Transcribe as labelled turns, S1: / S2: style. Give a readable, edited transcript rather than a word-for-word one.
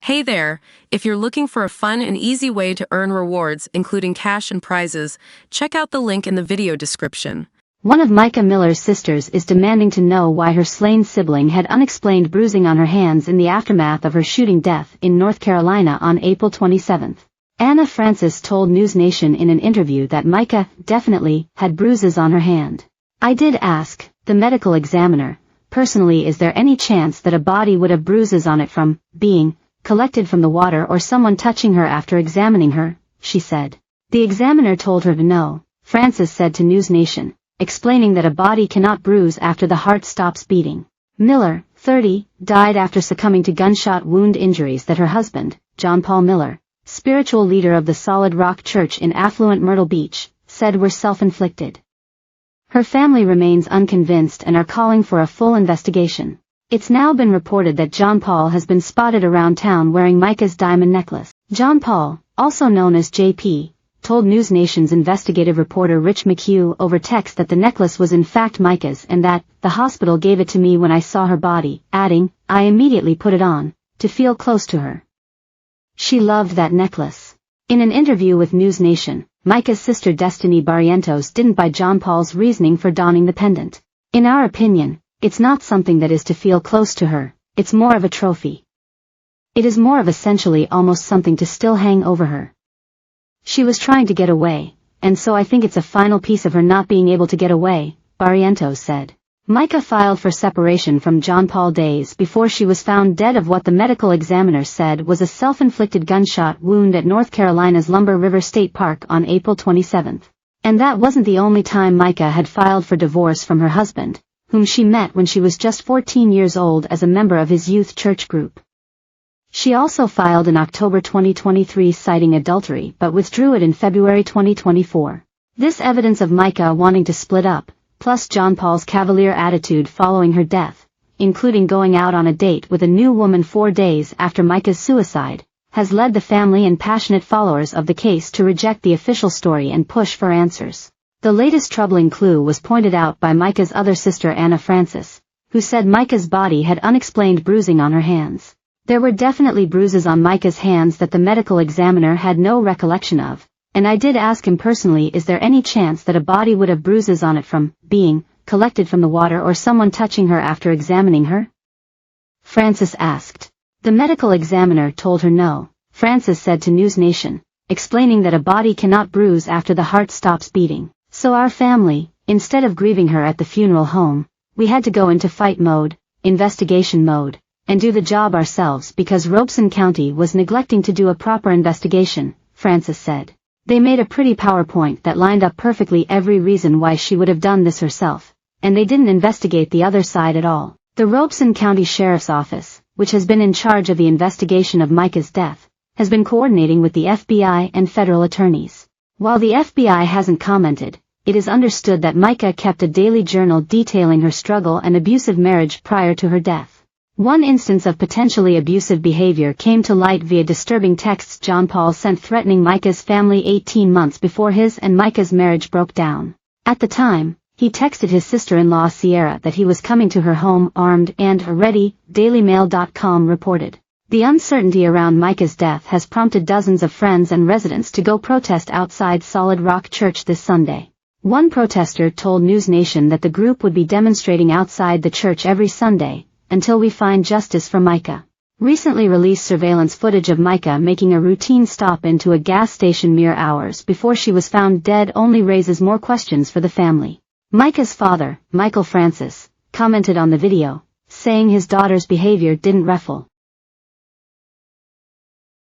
S1: Hey there! If you're looking for a fun and easy way to earn rewards, including cash and prizes, check out the link in the video description.
S2: One of Mica Miller's sisters is demanding to know why her slain sibling had unexplained bruising on her hands in the aftermath of her shooting death in North Carolina on April 27. Anna Francis told News Nation in an interview that Mica definitely had bruises on her hand. "I did ask the medical examiner, personally, is there any chance that a body would have bruises on it from being collected from the water or someone touching her after examining her," she said. The examiner told her no, Francis said to News Nation, explaining that a body cannot bruise after the heart stops beating. Miller, 30, died after succumbing to gunshot wound injuries that her husband, John Paul Miller, spiritual leader of the Solid Rock Church in affluent Myrtle Beach, said were self-inflicted. Her family remains unconvinced and are calling for a full investigation. It's now been reported that John Paul has been spotted around town wearing Mica's diamond necklace. John Paul, also known as JP, told News Nation's investigative reporter Rich McHugh over text that the necklace was in fact Mica's and that the hospital gave it to me when I saw her body, adding, "I immediately put it on to feel close to her. She loved that necklace." In an interview with News Nation, Mica's sister Destiny Barrientos didn't buy John Paul's reasoning for donning the pendant. "In our opinion, it's not something that is to feel close to her, it's more of a trophy. It is more of essentially almost something to still hang over her. She was trying to get away, and so I think it's a final piece of her not being able to get away," Barrientos said. Mica filed for separation from John Paul days before she was found dead of what the medical examiner said was a self-inflicted gunshot wound at North Carolina's Lumber River State Park on April 27. And that wasn't the only time Mica had filed for divorce from her husband, whom she met when she was just 14 years old as a member of his youth church group. She also filed in October 2023 citing adultery but withdrew it in February 2024. This evidence of Mica wanting to split up, plus John Paul's cavalier attitude following her death, including going out on a date with a new woman 4 days after Mica's suicide, has led the family and passionate followers of the case to reject the official story and push for answers. The latest troubling clue was pointed out by Mica's other sister Anna Francis, who said Mica's body had unexplained bruising on her hands. "There were definitely bruises on Mica's hands that the medical examiner had no recollection of, and I did ask him personally, is there any chance that a body would have bruises on it from being collected from the water or someone touching her after examining her?" Francis asked. The medical examiner told her no, Francis said to News Nation, explaining that a body cannot bruise after the heart stops beating. "So our family, instead of grieving her at the funeral home, we had to go into fight mode, investigation mode, and do the job ourselves because Robeson County was neglecting to do a proper investigation," Francis said. "They made a pretty PowerPoint that lined up perfectly every reason why she would have done this herself, and they didn't investigate the other side at all." The Robeson County Sheriff's Office, which has been in charge of the investigation of Mica's death, has been coordinating with the FBI and federal attorneys. While the FBI hasn't commented, it is understood that Mica kept a daily journal detailing her struggle and abusive marriage prior to her death. One instance of potentially abusive behavior came to light via disturbing texts John Paul sent threatening Mica's family 18 months before his and Mica's marriage broke down. At the time, he texted his sister-in-law Sierra that he was coming to her home armed and ready, DailyMail.com reported. The uncertainty around Mica's death has prompted dozens of friends and residents to go protest outside Solid Rock Church this Sunday. One protester told News Nation that the group would be demonstrating outside the church every Sunday, until we find justice for Mica. Recently released surveillance footage of Mica making a routine stop into a gas station mere hours before she was found dead only raises more questions for the family. Mica's father, Michael Francis, commented on the video, saying his daughter's behavior didn't ruffle